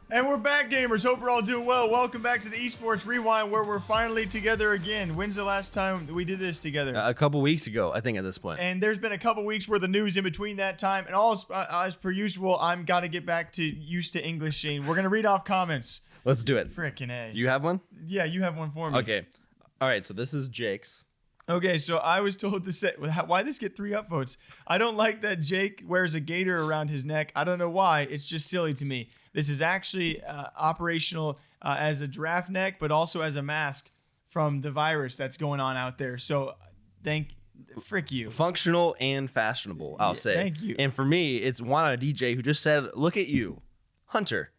And we're back, gamers. Hope we're all doing well. Welcome back to the Esports Rewind, where we're finally together again. When's the last time we did this together? A couple weeks ago, I think, at this point. And there's been a couple weeks worth of news in between that time. And as per usual, I'm got to get back to used to English, Shane. We're going to read off comments. Let's do it. Frickin' A. You have one? Yeah, you have one for me. Okay. All right, so this is Jake's. Okay, so I was told to say, why this get 3 upvotes? I don't like that Jake wears a gator around his neck. I don't know why. It's just silly to me. This is actually operational as a giraffe neck, but also as a mask from the virus that's going on out there. So frick you. Functional and fashionable, I'll say. Thank you. And for me, it's Juana DJ who just said, look at you, Hunter.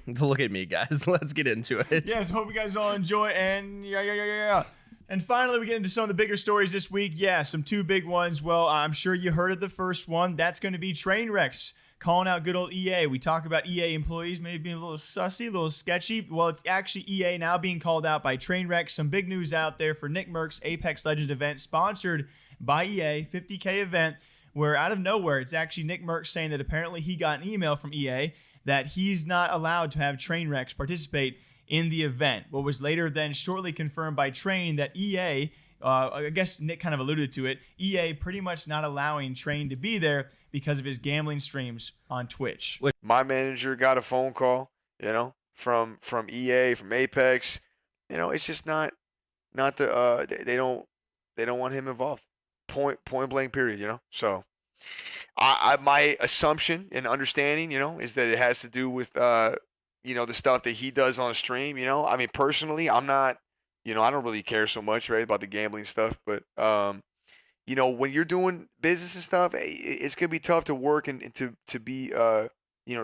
Look at me, guys. Let's get into it. Yes, hope you guys all enjoy. And yeah. And finally, we get into some of the bigger stories this week. Yeah, some 2 big ones. Well, I'm sure you heard of the first one. That's going to be Trainwrecks calling out good old EA. We talk about EA employees maybe being a little sussy, a little sketchy. Well, it's actually EA now being called out by Trainwrecks. Some big news out there for Nickmercs Apex Legends event sponsored by EA, 50K event, where out of nowhere, it's actually Nickmercs saying that apparently he got an email from EA that he's not allowed to have Trainwrecks participate in the event. What was later then shortly confirmed by Train that EA, I guess Nick kind of alluded to it, EA pretty much not allowing Train to be there because of his gambling streams on Twitch. My manager got a phone call, from EA, from Apex. It's just not the they don't want him involved. Point blank period, So my assumption and understanding, is that it has to do with the stuff that he does on a stream, I mean, personally, I'm not, I don't really care so much, right, about the gambling stuff. But, when you're doing business and stuff, it's going to be tough to work and to be,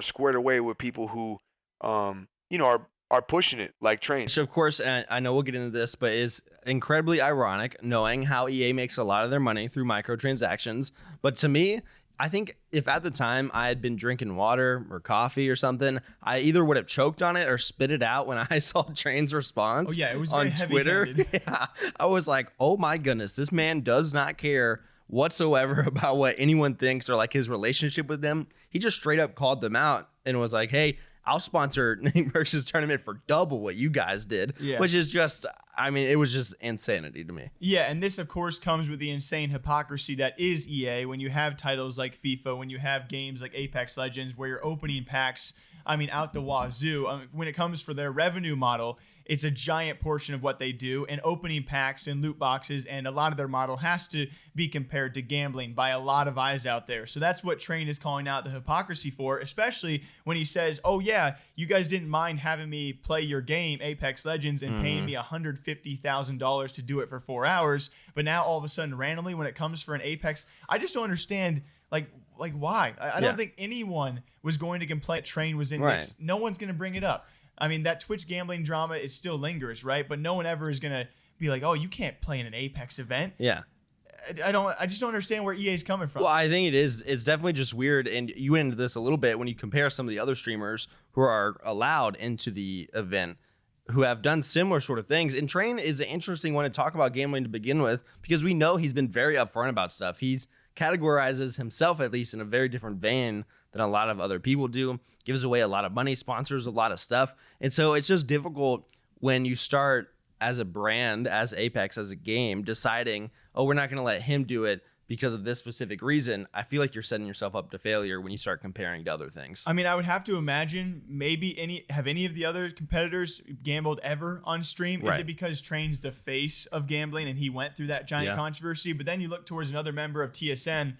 squared away with people who, are pushing it like Train. Which, of course, and I know we'll get into this, but is incredibly ironic knowing how EA makes a lot of their money through microtransactions. But to me, I think if at the time I had been drinking water or coffee or something, I either would have choked on it or spit it out when I saw Train's response. Oh yeah, it was on very Twitter. heavy-handed. Yeah, I was like, oh my goodness, this man does not care whatsoever about what anyone thinks or like his relationship with them. He just straight up called them out and was like, hey, I'll sponsor Nickmercs' tournament for double what you guys did, which is just, I mean, it was just insanity to me. Yeah, and this, of course, comes with the insane hypocrisy that is EA when you have titles like FIFA, when you have games like Apex Legends, where you're opening packs, out the wazoo. When it comes for their revenue model, it's a giant portion of what they do, and opening packs and loot boxes, and a lot of their model has to be compared to gambling by a lot of eyes out there. So that's what Train is calling out the hypocrisy for, especially when he says, oh yeah, you guys didn't mind having me play your game, Apex Legends, and paying me $150,000 to do it for 4 hours, but now all of a sudden, randomly, when it comes for an Apex, I just don't understand, like why? I don't think anyone was going to complain that Train was in mix. No one's going to bring it up. I mean, that Twitch gambling drama is still lingers, right? But no one ever is going to be like, oh, you can't play in an Apex event. Yeah. I just don't understand where EA is coming from. Well, I think it's definitely just weird. And you went into this a little bit when you compare some of the other streamers who are allowed into the event who have done similar sort of things. And Train is an interesting one to talk about gambling to begin with, because we know he's been very upfront about stuff. He's categorizes himself, at least, in a very different vein than a lot of other people do, gives away a lot of money, sponsors a lot of stuff. And so it's just difficult when you start as a brand, as Apex, as a game, deciding, oh, we're not going to let him do it because of this specific reason. I feel like you're setting yourself up to failure when you start comparing to other things. I mean, I would have to imagine maybe have any of the other competitors gambled ever on stream? Is it because Train's the face of gambling and he went through that giant controversy? But then you look towards another member of TSN,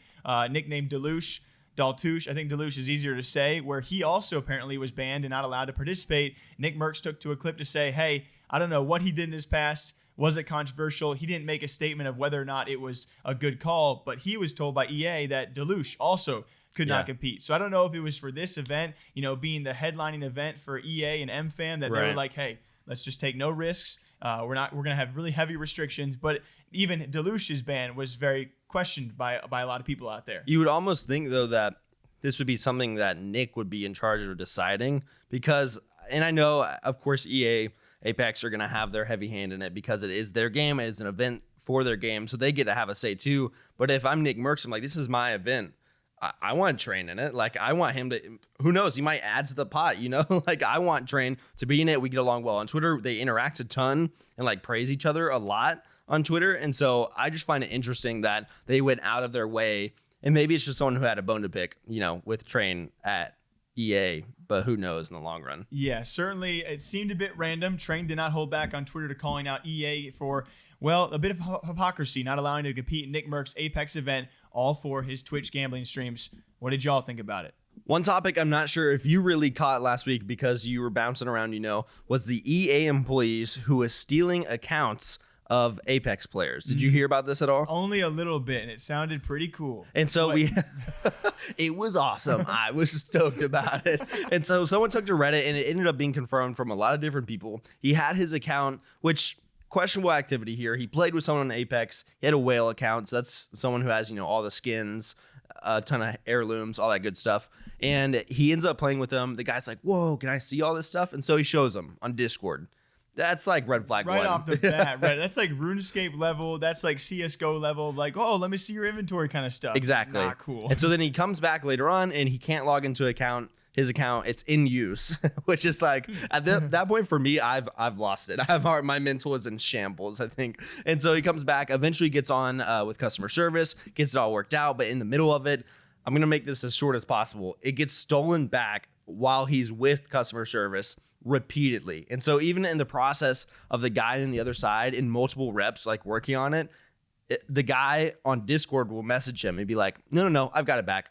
nicknamed Daltouche, I think Daltouche is easier to say, where he also apparently was banned and not allowed to participate. Nickmercs took to a clip to say, hey, I don't know what he did in his past. Was it controversial? He didn't make a statement of whether or not it was a good call, but he was told by EA that Daltouche also could not compete. So I don't know if it was for this event, being the headlining event for EA and MFAM, that they were like, hey, let's just take no risks. We're going to have really heavy restrictions. But even Daltouche's ban was very questioned by a lot of people out there. You would almost think, though, that this would be something that Nick would be in charge of deciding, because, and I know, of course, EA, Apex are going to have their heavy hand in it because it is their game. It is an event for their game, so they get to have a say too. But if I'm Nickmercs, I'm like, this is my event. I want Train in it. Like, I want him to, who knows, he might add to the pot, you know? Like, I want Train to be in it. We get along well on Twitter. They interact a ton and like praise each other a lot on Twitter. And so I just find it interesting that they went out of their way, and maybe it's just someone who had a bone to pick, you know, with Train at EA, but who knows in the long run. Yeah, certainly it seemed a bit random. Train did not hold back on Twitter to calling out EA for, well, a bit of hypocrisy, not allowing to compete in Nickmercs' Apex event, all for his Twitch gambling streams. What did y'all think about it? One topic I'm not sure if you really caught last week because you were bouncing around, you know, was the EA employees who was stealing accounts of Apex players. Did you hear about this at all? Only a little bit, and it sounded pretty cool. And so it was awesome. I was stoked about it. And so someone took to Reddit, and it ended up being confirmed from a lot of different people. He had his account, which questionable activity here. He played with someone on Apex. He had a whale account. So that's someone who has, you know, all the skins, a ton of heirlooms, all that good stuff. And he ends up playing with them. The guy's like, whoa, can I see all this stuff? And so he shows them on Discord. That's like red flag right one. off the bat, right? That's like RuneScape level. That's like CSGO level. Like, oh, let me see your inventory kind of stuff. Exactly. Not cool. And so then he comes back later on, and he can't log into his account. It's in use, which is like at that point for me, I've lost it. My mental is in shambles, I think. And so he comes back, eventually gets on with customer service, gets it all worked out. But in the middle of it, I'm gonna make this as short as possible. It gets stolen back while he's with customer service repeatedly. And so even in the process of the guy on the other side in multiple reps like working on it, the guy on Discord will message him and be like, no, I've got it back.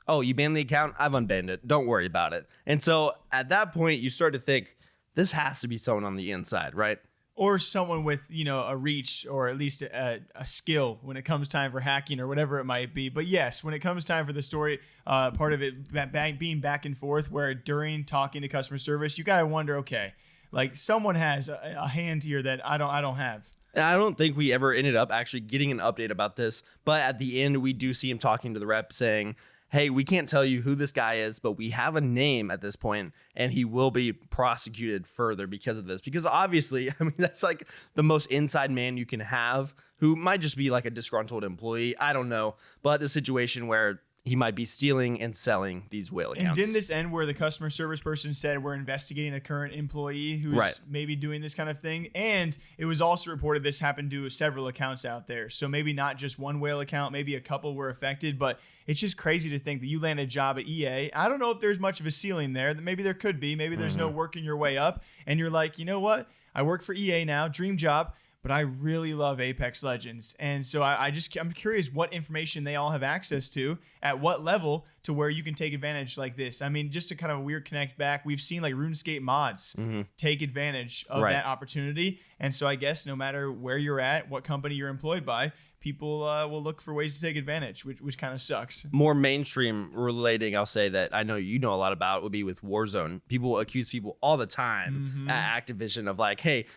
Oh, you banned the account? I've unbanned it. Don't worry about it. And so at that point, you start to think, this has to be someone on the inside, right? Or someone with, you know, a reach or at least a skill when it comes time for hacking or whatever it might be. But yes, when it comes time for the story, part of it being back and forth, where during talking to customer service, you got to wonder, okay, like someone has a hand here that I don't have. And I don't think we ever ended up actually getting an update about this. But at the end, we do see him talking to the rep saying, hey, we can't tell you who this guy is, but we have a name at this point, and he will be prosecuted further because of this. Because obviously, I mean, that's like the most inside man you can have, who might just be like a disgruntled employee. I don't know. But the situation where he might be stealing and selling these whale accounts. And didn't this end where the customer service person said we're investigating a current employee who's maybe doing this kind of thing? And it was also reported this happened to several accounts out there. So maybe not just one whale account, maybe a couple were affected, but it's just crazy to think that you land a job at EA. I don't know if there's much of a ceiling there. Maybe there could be. Maybe there's no working your way up. And you're like, you know what? I work for EA now, dream job. But I really love Apex Legends. And so I'm curious what information they all have access to, at what level, to where you can take advantage like this. I mean, just to kind of weird connect back, we've seen like RuneScape mods take advantage of that opportunity. And so I guess no matter where you're at, what company you're employed by, people will look for ways to take advantage, which kind of sucks. More mainstream relating, I'll say that I know you know a lot about would be with Warzone. People accuse people all the time at Activision of like, hey,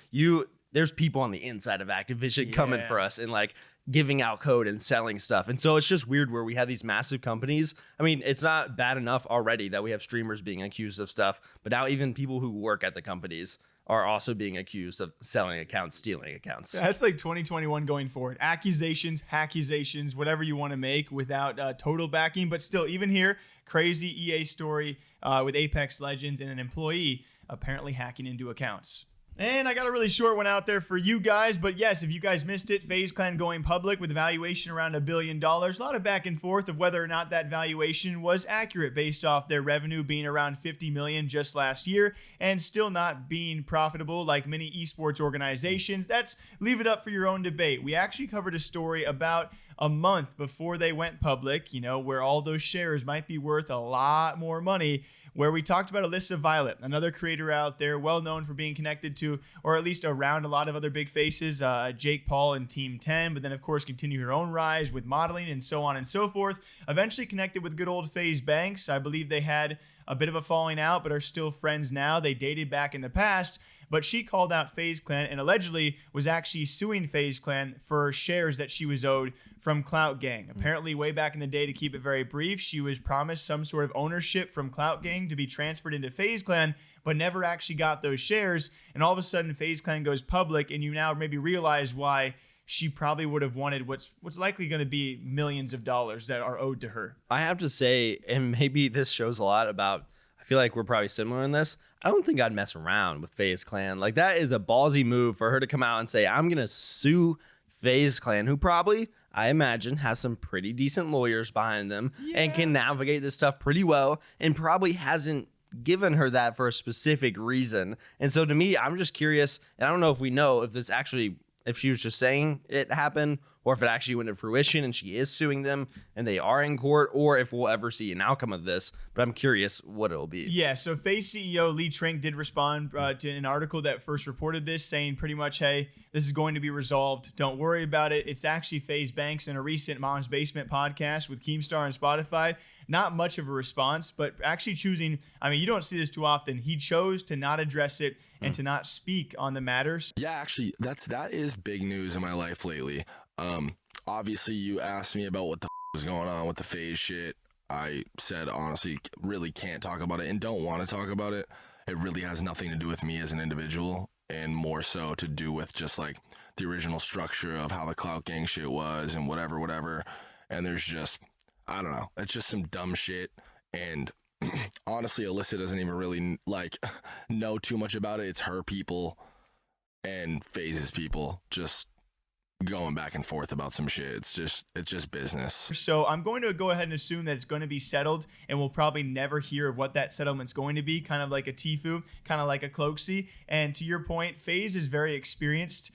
there's people on the inside of Activision coming for us and like giving out code and selling stuff. And so it's just weird where we have these massive companies. I mean, it's not bad enough already that we have streamers being accused of stuff, but now even people who work at the companies are also being accused of selling accounts, stealing accounts. That's like 2021 going forward. Accusations, whatever you want to make without total backing. But still, even here, crazy EA story with Apex Legends and an employee apparently hacking into accounts. And I got a really short one out there for you guys, but yes, if you guys missed it, FaZe Clan going public with a valuation around $1 billion. A lot of back and forth of whether or not that valuation was accurate based off their revenue being around $50 million just last year and still not being profitable like many esports organizations. That's leave it up for your own debate. We actually covered a story about a month before they went public, you know, where all those shares might be worth a lot more money, where we talked about Alissa Violet, another creator out there, well known for being connected to, or at least around a lot of other big faces, Jake Paul and Team 10, but then of course continue her own rise with modeling and so on and so forth. Eventually connected with good old FaZe Banks. I believe they had a bit of a falling out, but are still friends now. They dated back in the past, but she called out FaZe Clan and allegedly was actually suing FaZe Clan for shares that she was owed from Clout Gang. Apparently, way back in the day, to keep it very brief, she was promised some sort of ownership from Clout Gang to be transferred into FaZe Clan, but never actually got those shares. And all of a sudden, FaZe Clan goes public, and you now maybe realize why she probably would have wanted what's likely going to be millions of dollars that are owed to her. I have to say, and maybe this shows a lot about, I feel like we're probably similar in this. I don't think I'd mess around with FaZe Clan. Like, that is a ballsy move for her to come out and say, I'm going to sue FaZe Clan, who probably, I imagine, has some pretty decent lawyers behind them and can navigate this stuff pretty well, and probably hasn't given her that for a specific reason. And so to me, I'm just curious, and I don't know if we know if this actually, if she was just saying it happened, or if it actually went to fruition and she is suing them and they are in court, or if we'll ever see an outcome of this. But I'm curious what it'll be. Yeah, so FaZe CEO Lee Trink did respond to an article that first reported this, saying pretty much, hey, this is going to be resolved. Don't worry about it. It's actually FaZe Banks in a recent Mom's Basement podcast with Keemstar and Spotify. Not much of a response, but actually choosing, I mean, you don't see this too often. He chose to not address it and to not speak on the matters. Yeah, actually, that is big news in my life lately. Obviously, you asked me about what the was going on with the FaZe shit. I said, honestly, really can't talk about it and don't want to talk about it. It really has nothing to do with me as an individual, and more so to do with just like the original structure of how the Clout Gang shit was and whatever. And there's just, I don't know, it's just some dumb shit. And honestly, Alissa doesn't even really like know too much about it. It's her people and FaZe's people just going back and forth about some shit. It's just business. So I'm going to go ahead and assume that it's going to be settled, and we'll probably never hear of what that settlement's going to be, kind of like a Tfue, kind of like a Cloaksy. And to your point, FaZe is very experienced.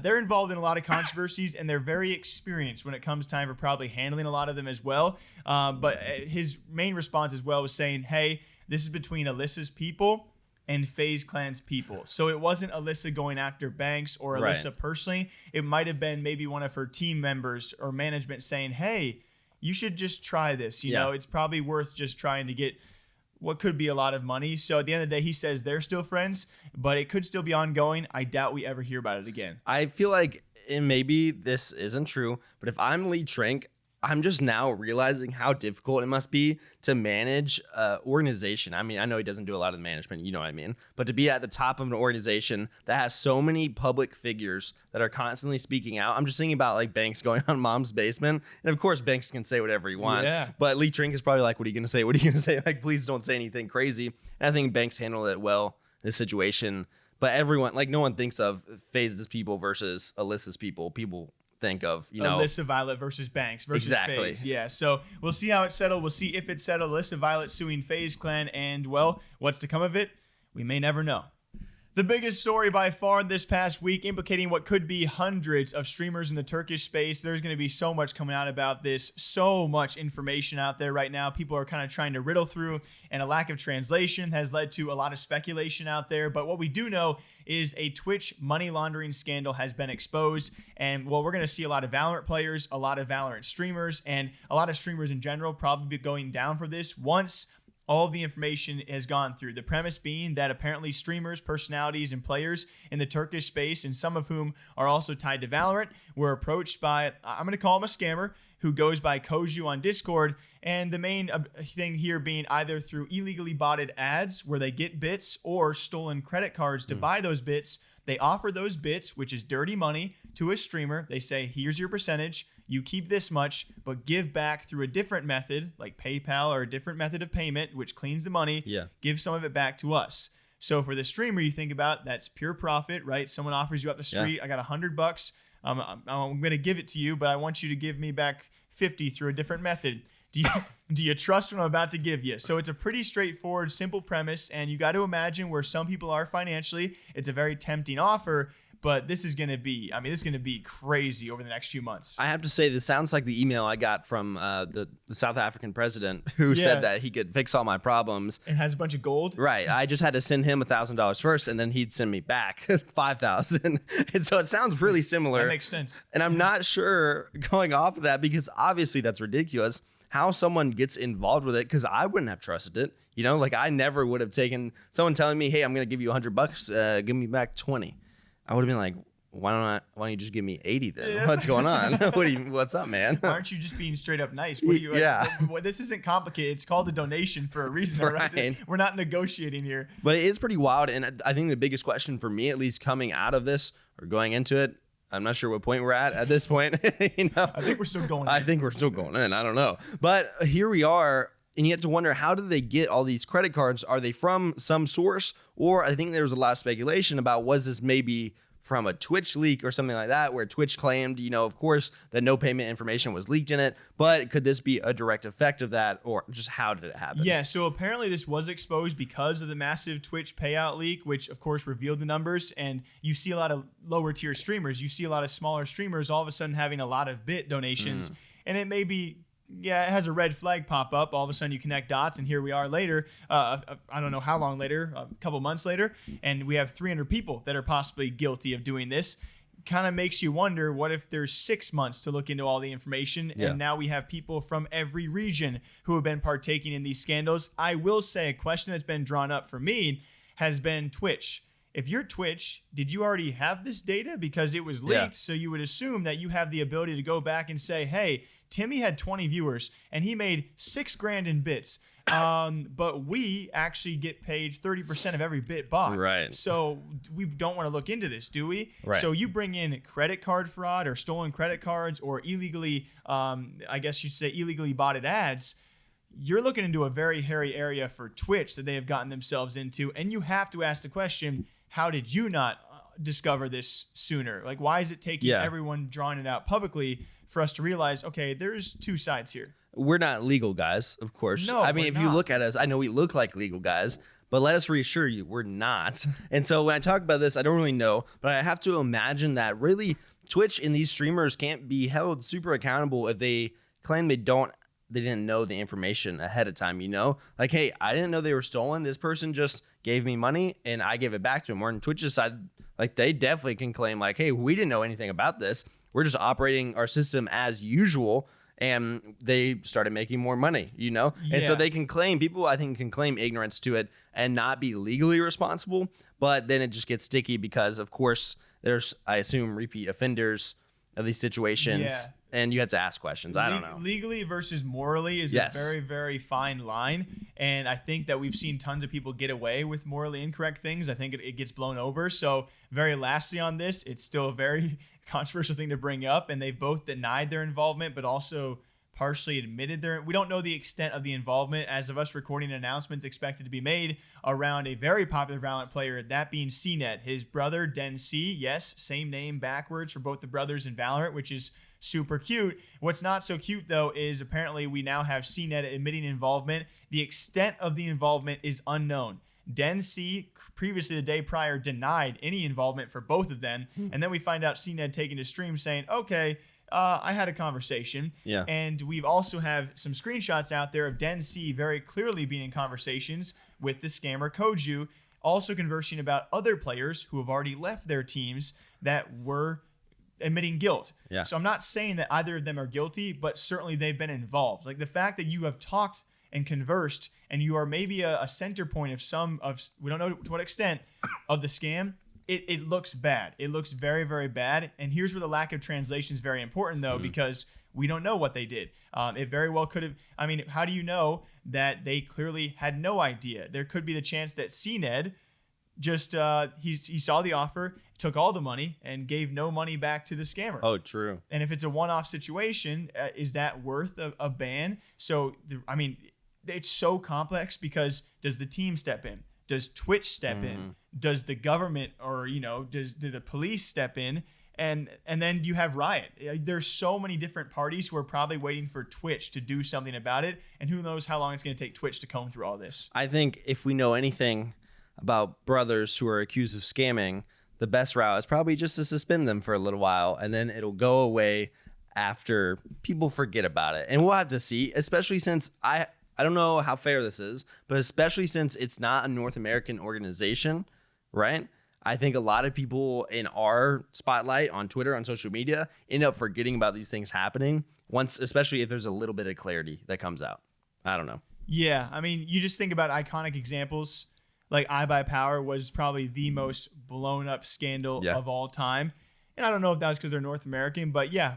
They're involved in a lot of controversies, and they're very experienced when it comes time for probably handling a lot of them as well. But his main response as well was saying, hey, this is between Alissa's people and FaZe Clan's people. So it wasn't Alissa going after Banks or Alissa personally. It might have been maybe one of her team members or management saying, hey, you should just try this. You know, it's probably worth just trying to get what could be a lot of money. So at the end of the day, he says they're still friends, but it could still be ongoing. I doubt we ever hear about it again. I feel like, and maybe this isn't true, but if I'm Lee Trink, I'm just now realizing how difficult it must be to manage organization. I mean, I know he doesn't do a lot of the management, you know what I mean? But to be at the top of an organization that has so many public figures that are constantly speaking out. I'm just thinking about like Banks going on Mom's Basement. And of course, Banks can say whatever he wants. Yeah. But Lee Trink is probably like, what are you going to say? What are you going to say? Like, please don't say anything crazy. And I think Banks handled it well, this situation. But everyone, like, no one thinks of FaZe's people versus Alissa's people. People think of, you know, Alissa Violet versus Banks versus FaZe. Yeah, so we'll see how it's settled. We'll see if it's settled. Alissa Violet suing FaZe Clan, and well, what's to come of it? We may never know. The biggest story by far this past week, implicating what could be hundreds of streamers in the Turkish space. There's going to be so much coming out about this, so much information out there right now. People are kind of trying to riddle through, and a lack of translation has led to a lot of speculation out there. But what we do know is a Twitch money laundering scandal has been exposed. And well, we're going to see a lot of Valorant players, a lot of Valorant streamers, and a lot of streamers in general probably be going down for this once all of the information has gone through. The premise being that apparently streamers, personalities, and players in the Turkish space, and some of whom are also tied to Valorant, were approached by, I'm going to call him a scammer, who goes by Koju on Discord. And the main thing here being either through illegally botted ads where they get bits, or stolen credit cards to buy those bits. They offer those bits, which is dirty money, to a streamer. They say, here's your percentage. You keep this much, but give back through a different method, like PayPal or a different method of payment, which cleans the money. Yeah. Give some of it back to us. So for the streamer, you think about, that's pure profit, right? Someone offers you up the street, I got $100. I'm going to give it to you, but I want you to give me back 50 through a different method. Do you trust what I'm about to give you? So it's a pretty straightforward, simple premise, and you got to imagine where some people are financially. It's a very tempting offer, but this is going to be, I mean, this is going to be crazy over the next few months. I have to say, this sounds like the email I got from the South African president who said that he could fix all my problems. And has a bunch of gold. Right. I just had to send him $1,000 first, and then he'd send me back $5,000. And so it sounds really similar. That makes sense. And I'm not sure, going off of that, because obviously that's ridiculous, how someone gets involved with it, because I wouldn't have trusted it. You know, like I never would have taken someone telling me, hey, I'm going to give you $100, give me back 20. I would have been like, why don't you just give me 80 then? Yeah. What's going on? What's up, man? Why aren't you just being straight up nice? What do you, this isn't complicated. It's called a donation for a reason, right? We're not negotiating here. But it is pretty wild, and I think the biggest question for me, at least coming out of this or going into it, I'm not sure what point we're at this point. You know, I think we're still going. I think we're still going in. I don't know. But here we are. And you have to wonder, how did they get all these credit cards? Are they from some source? Or I think there was a lot of speculation about, was this maybe from a Twitch leak or something like that, where Twitch claimed, you know, of course, that no payment information was leaked in it. But could this be a direct effect of that? Or just how did it happen? Yeah, so apparently this was exposed because of the massive Twitch payout leak, which of course revealed the numbers. And you see a lot of lower tier streamers. You see a lot of smaller streamers all of a sudden having a lot of bit donations. And it may be, yeah, it has a red flag pop up. All of a sudden you connect dots, and here we are later. I don't know how long later, a couple months later, and we have 300 people that are possibly guilty of doing this. Kind of makes you wonder, what if there's 6 months to look into all the information, and now we have people from every region who have been partaking in these scandals. I will say a question that's been drawn up for me has been Twitch. If you're Twitch, did you already have this data? Because it was leaked, so you would assume that you have the ability to go back and say, hey, Timmy had 20 viewers and he made $6,000 in bits. But we actually get paid 30% of every bit bought. Right. So we don't want to look into this, do we? Right. So you bring in credit card fraud or stolen credit cards or illegally, I guess you'd say illegally botted ads. You're looking into a very hairy area for Twitch that they have gotten themselves into. And you have to ask the question, how did you not discover this sooner? Like, why is it taking everyone drawing it out publicly for us to realize, okay, there's two sides here? We're not legal guys, of course. No, I mean, we're if you not. look at us, I know we look like legal guys, but let us reassure you, we're not. And so when I talk about this, I don't really know, but I have to imagine that really Twitch and these streamers can't be held super accountable if they claim they didn't know the information ahead of time, you know? Like, hey, I didn't know they were stolen. This person just gave me money and I gave it back to him. Or on Twitch's side, like, they definitely can claim, like, hey, we didn't know anything about this. We're just operating our system as usual. And they started making more money, you know? And so they can claim, people I think can claim ignorance to it and not be legally responsible. But then it just gets sticky because, of course, there's, I assume, repeat offenders of these situations. Yeah. And you have to ask questions. I don't know. Legally versus morally is a very, very fine line. And I think that we've seen tons of people get away with morally incorrect things. I think it gets blown over. So very lastly on this, it's still a very controversial thing to bring up. And they've both denied their involvement, but also partially admitted we don't know the extent of the involvement. As of us recording, announcements expected to be made around a very popular Valorant player, that being cNed. His brother, Den C, yes, same name backwards for both the brothers in Valorant, which is super cute. What's not so cute, though, is apparently we now have cNed admitting involvement. The extent of the involvement is unknown. Den C, previously the day prior, denied any involvement for both of them. And then we find out cNed taking to stream saying, okay, I had a conversation. Yeah. And we've also have some screenshots out there of Den C very clearly being in conversations with the scammer Koju, also conversing about other players who have already left their teams that were admitting guilt. Yeah. So I'm not saying that either of them are guilty, but certainly they've been involved. Like the fact that you have talked and conversed and you are maybe a center point of we don't know to what extent of the scam, it looks bad. It looks very, very bad. And here's where the lack of translation is very important, though, because we don't know what they did. It very well could have. I mean, how do you know that they clearly had no idea? There could be the chance that cNed just he saw the offer, took all the money, and gave no money back to the scammer. Oh, true. And if it's a one-off situation, is that worth a ban? So, I mean, it's so complex because does the team step in? Does Twitch step in? Does the government or, you know, do the police step in? And then you have Riot. There's so many different parties who are probably waiting for Twitch to do something about it. And who knows how long it's going to take Twitch to comb through all this. I think if we know anything about brothers who are accused of scamming, the best route is probably just to suspend them for a little while, and then it'll go away after people forget about it. And we'll have to see, especially since I don't know how fair this is, but especially since it's not a North American organization, right? I think a lot of people in our spotlight on Twitter, on social media, end up forgetting about these things happening once, especially if there's a little bit of clarity that comes out. I don't know. Yeah, I mean, you just think about iconic examples. Like iBuyPower was probably the most blown up scandal of all time. And I don't know if that was because they're North American, but yeah,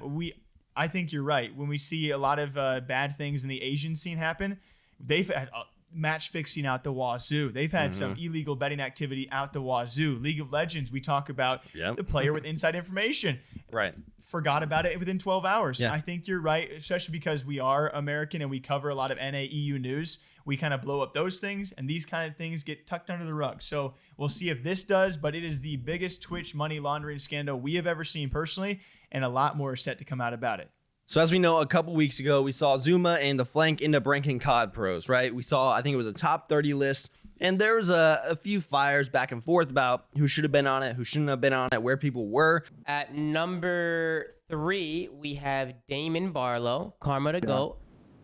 I think you're right. When we see a lot of bad things in the Asian scene happen, they've had match fixing out the wazoo. They've had some illegal betting activity out the wazoo. League of Legends, we talk about the player with inside information. Right. Forgot about it within 12 hours. Yeah. I think you're right, especially because we are American and we cover a lot of NA EU news. We kind of blow up those things, and these kind of things get tucked under the rug. So we'll see if this does, but it is the biggest Twitch money laundering scandal we have ever seen personally, and a lot more is set to come out about it. So as we know, a couple weeks ago, we saw Zuma and the Flank end up ranking COD pros, right? We saw, I think it was a top 30 list, and there was a few fires back and forth about who should have been on it, who shouldn't have been on it, where people were. At number 3, we have Damon Barlow, Karma the GOAT.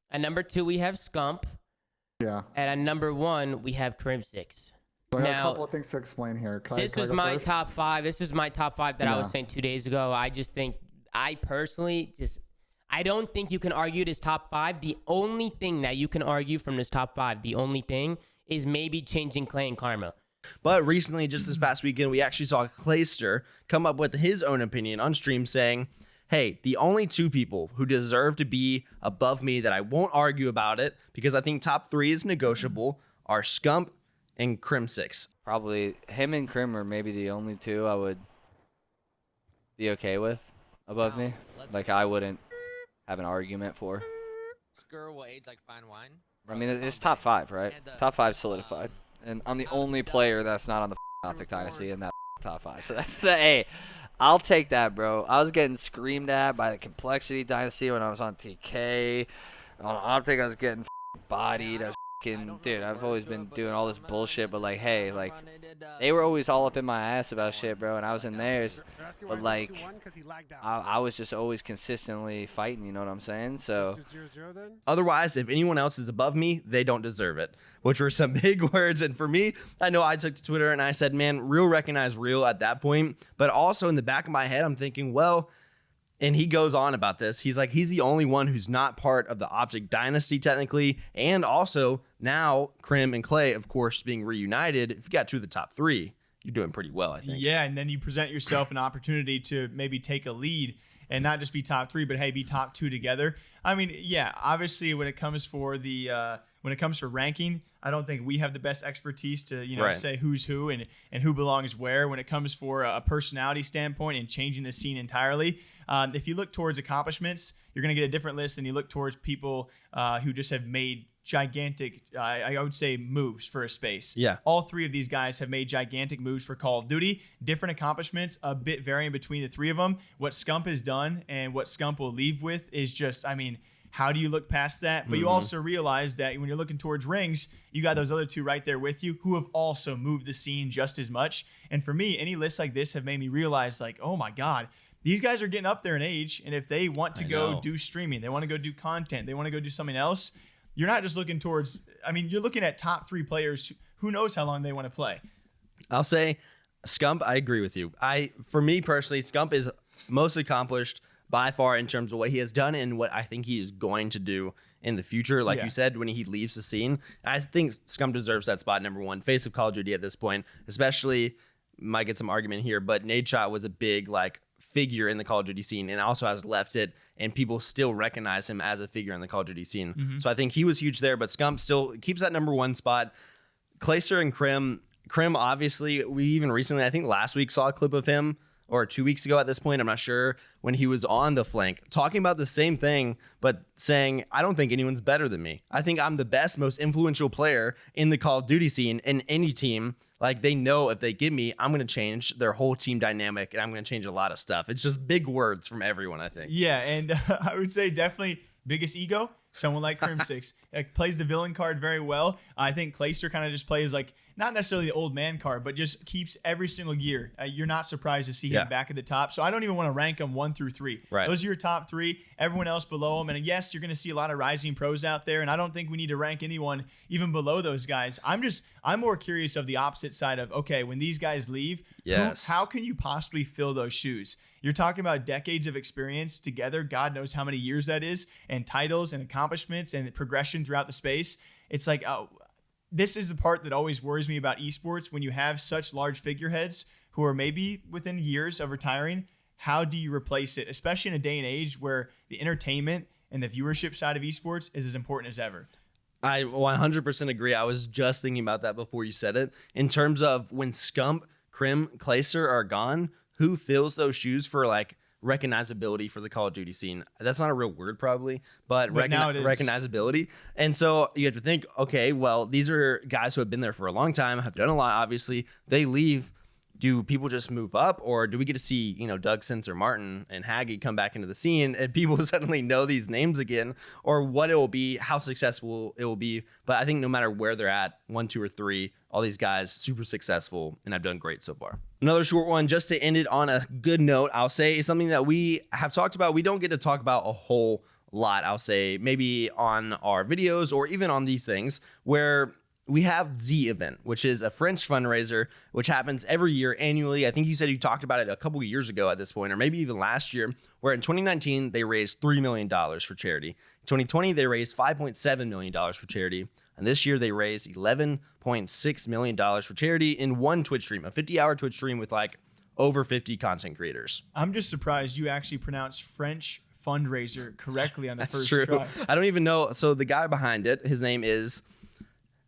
At number 2, we have Scump. Yeah. And at number 1, we have Crimsix. So I got a couple of things to explain here. This was my first? top 5. This is my top 5 that I was saying 2 days ago. I just think, I personally I don't think you can argue this top 5. The only thing that you can argue from this top 5, the only thing is maybe changing Clay and Karma. But recently, just this past weekend, we actually saw Clayster come up with his own opinion on stream saying, hey, the only 2 people who deserve to be above me that I won't argue about it, because I think top 3 is negotiable, are Scump and Crimsix. Probably him and Crim are maybe the only 2 I would be okay with above me. Like, I wouldn't have an argument for. Skur will age like fine wine. I mean, it's top 5, right? Top 5 solidified. And I'm the only player that's not on the Gothic Dynasty in that top 5. So that's the A. I'll take that, bro. I was getting screamed at by the Complexity Dynasty when I was on TK. On Optic, I was getting bodied. I was dude, I've always been doing all this bullshit, but like, hey, like, they were always all up in my ass about shit, bro, and I was in theirs, but like, I was just always consistently fighting, you know what I'm saying? So Otherwise, if anyone else is above me, they don't deserve it, which were some big words. And for me, I know I took to Twitter and I said, man, real recognize real at that point. But also in the back of my head, I'm thinking, well, and he goes on about this. He's like, he's the only one who's not part of the Optic Dynasty, technically. And also, now, Crim and Clay, of course, being reunited. If you got 2 of the top 3, you're doing pretty well, I think. Yeah, and then you present yourself an opportunity to maybe take a lead and not just be top 3, but hey, be top 2 together. I mean, yeah, obviously when it comes for the when it comes to ranking, I don't think we have the best expertise to say who's who and who belongs where. When it comes for a personality standpoint and changing the scene entirely, if you look towards accomplishments, you're going to get a different list than you look towards people who just have made gigantic, I would say, moves for a space. Yeah. All 3 of these guys have made gigantic moves for Call of Duty. Different accomplishments, a bit varying between the 3 of them. What Scump has done and what Scump will leave with is just, I mean, how do you look past that? But you also realize that when you're looking towards rings, you got those other 2 right there with you who have also moved the scene just as much. And for me, any lists like this have made me realize, like, oh my God, these guys are getting up there in age. And if they want to go do streaming, they want to go do content, they want to go do something else, you're not just looking towards, I mean, you're looking at top 3 players. Who knows how long they want to play? I'll say Scump, I agree with you. For me personally, Scump is most accomplished by far in terms of what he has done and what I think he is going to do in the future. Like you said, when he leaves the scene, I think Scump deserves that spot number 1. Face of Call of Duty at this point, especially, might get some argument here, but Nadeshot was a big figure in the Call of Duty scene and also has left it, and people still recognize him as a figure in the Call of Duty scene. So I think he was huge there, but Scump still keeps that number 1 spot. Clayster and Crim, obviously, we even recently, I think last week, saw a clip of him, or 2 weeks ago at this point, I'm not sure, when he was on the Flank, talking about the same thing, but saying, I don't think anyone's better than me. I think I'm the best, most influential player in the Call of Duty scene, in any team. Like, they know if they give me, I'm going to change their whole team dynamic, and I'm going to change a lot of stuff. It's just big words from everyone, I think. Yeah, and I would say definitely biggest ego, someone like Crimsix. Plays the villain card very well. I think Clayster kind of just plays not necessarily the old man card, but just keeps every single year. You're not surprised to see him back at the top. So I don't even want to rank them 1 through 3. Right. Those are your top 3. Everyone else below them. And yes, you're going to see a lot of rising pros out there. And I don't think we need to rank anyone even below those guys. I'm more curious of the opposite side of, okay, when these guys leave, how can you possibly fill those shoes? You're talking about decades of experience together. God knows how many years that is, and titles and accomplishments and progression throughout the space. It's like, this is the part that always worries me about esports. When you have such large figureheads who are maybe within years of retiring, how do you replace it? Especially in a day and age where the entertainment and the viewership side of esports is as important as ever. I 100% agree. I was just thinking about that before you said it. In terms of when Scump, Crim, Clayster are gone, who fills those shoes for like recognizability for the Call of Duty scene? That's not a real word probably, but now it is. recognizability. And so you have to think, okay, well, these are guys who have been there for a long time, have done a lot, obviously. They leave. Do people just move up, or do we get to see, Doug Sensor Martin and Haggy come back into the scene and people suddenly know these names again, or what it will be, how successful it will be? But I think no matter where they're at, 1, 2, or 3, all these guys super successful and have done great so far. Another short one, just to end it on a good note, I'll say, is something that we have talked about. We don't get to talk about a whole lot, I'll say, maybe on our videos or even on these things, where we have ZEvent, which is a French fundraiser, which happens every year annually. I think you said you talked about it a couple of years ago at this point, or maybe even last year, where in 2019, they raised $3 million for charity. In 2020, they raised $5.7 million for charity. And this year, they raised $11.6 million for charity in one Twitch stream, a 50-hour Twitch stream with like over 50 content creators. I'm just surprised you actually pronounced French fundraiser correctly on the That's first true. try. I don't even know. So the guy behind it, his name is...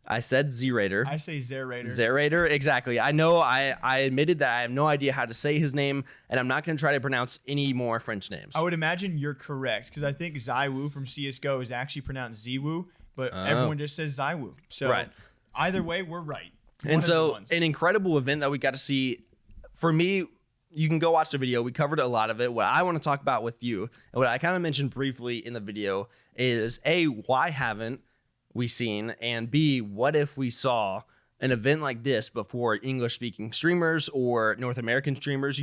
I said Zerator. I say Zerator. Zerator, exactly. I know I admitted that I have no idea how to say his name, and I'm not going to try to pronounce any more French names. I would imagine you're correct, because I think Zaiwu from CSGO is actually pronounced Ziwu, but everyone just says Zaiwu. So either way, we're right. And so an incredible event that we got to see. For me, you can go watch the video. We covered a lot of it. What I want to talk about with you, and what I kind of mentioned briefly in the video, is A, why haven't we seen, and B, what if we saw an event like this before English-speaking streamers or North American streamers?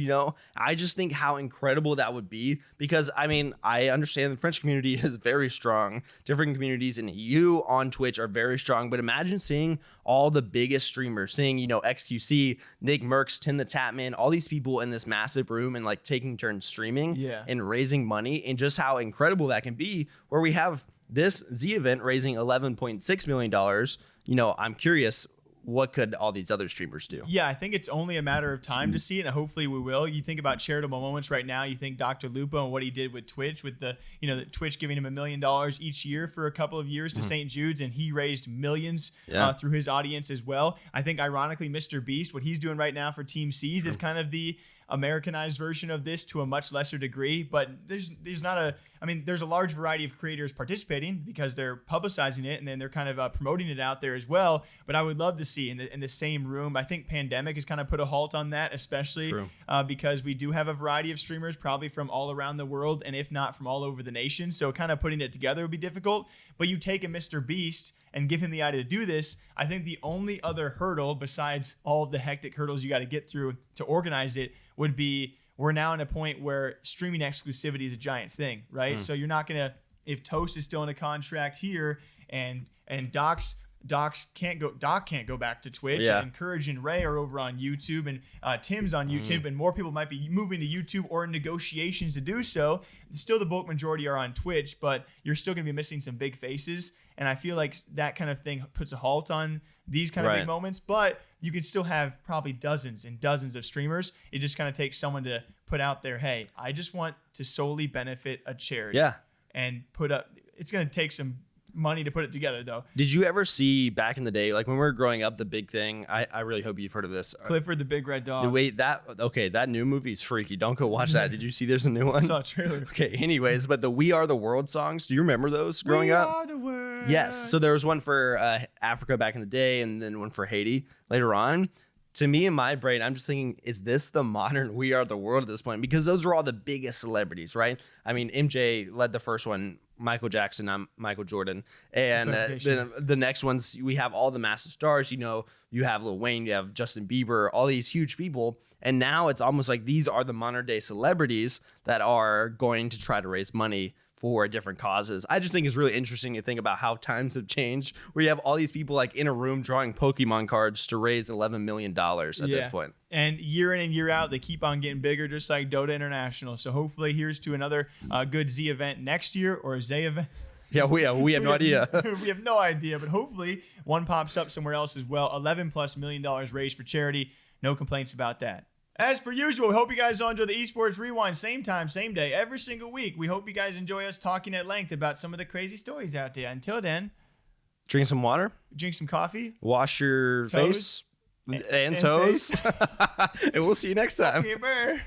I just think how incredible that would be, because I understand the French community is very strong. Different communities in the EU on Twitch are very strong, but imagine seeing all the biggest streamers, seeing XQC, Nickmercs, Tim the Tapman, all these people in this massive room and like taking turns streaming and raising money, and just how incredible that can be, where we have this ZEvent raising $11.6 million. I'm curious, what could all these other streamers do? Yeah, I think it's only a matter of time to see it, and hopefully we will. You think about charitable moments right now. You think Dr. Lupo and what he did with Twitch, with the Twitch giving him $1 million each year for a couple of years to St. Jude's, and he raised millions through his audience as well. I think ironically, Mr. Beast, what he's doing right now for Team C's is kind of the Americanized version of this to a much lesser degree, but there's a large variety of creators participating because they're publicizing it, and then they're kind of promoting it out there as well. But I would love to see in the same room. I think pandemic has kind of put a halt on that, especially because we do have a variety of streamers probably from all around the world, and if not from all over the nation. So kind of putting it together would be difficult. But you take a Mr. Beast and give him the idea to do this. I think the only other hurdle besides all of the hectic hurdles you got to get through to organize it would be, we're now in a point where streaming exclusivity is a giant thing, right? So you're not gonna, if Toast is still in a contract here, and Doc can't go back to Twitch, and Courage and Ray are over on YouTube, and Tim's on YouTube, and more people might be moving to YouTube or in negotiations to do so. Still, the bulk majority are on Twitch, but you're still gonna be missing some big faces, and I feel like that kind of thing puts a halt on these kind of big moments. But you can still have probably dozens and dozens of streamers. It just kind of takes someone to put out there, hey, I just want to solely benefit a charity. And put up, it's going to take some money to put it together, though. Did you ever see back in the day, like when we were growing up, the big thing? I really hope you've heard of this. Clifford the Big Red Dog. Wait, that new movie's freaky. Don't go watch that. Did you see there's a new one? I saw a trailer. Okay, anyways, but the We Are the World songs, do you remember those growing up? We are the world. Yes. So there was one for Africa back in the day, and then one for Haiti later on. To me, in my brain, I'm just thinking, is this the modern We Are the World at this point? Because those were all the biggest celebrities, right? I mean, MJ led the first one, Michael Jackson, I'm Michael Jordan. And then the next ones, we have all the massive stars. You have Lil Wayne, you have Justin Bieber, all these huge people. And now it's almost like these are the modern day celebrities that are going to try to raise money for different causes. I just think it's really interesting to think about how times have changed, where you have all these people like in a room drawing Pokemon cards to raise $11 million at this point. And year in and year out, they keep on getting bigger, just like Dota International. So hopefully here's to another good ZEvent next year, or a ZEvent. Yeah, we have no idea. We have no idea, but hopefully one pops up somewhere else as well. $11+ million raised for charity. No complaints about that. As per usual, we hope you guys all enjoy the Esports Rewind, same time, same day, every single week. We hope you guys enjoy us talking at length about some of the crazy stories out there. Until then, Drink some water. Drink some coffee. Wash your face and toes. face. And we'll see you next time. Okay, bye.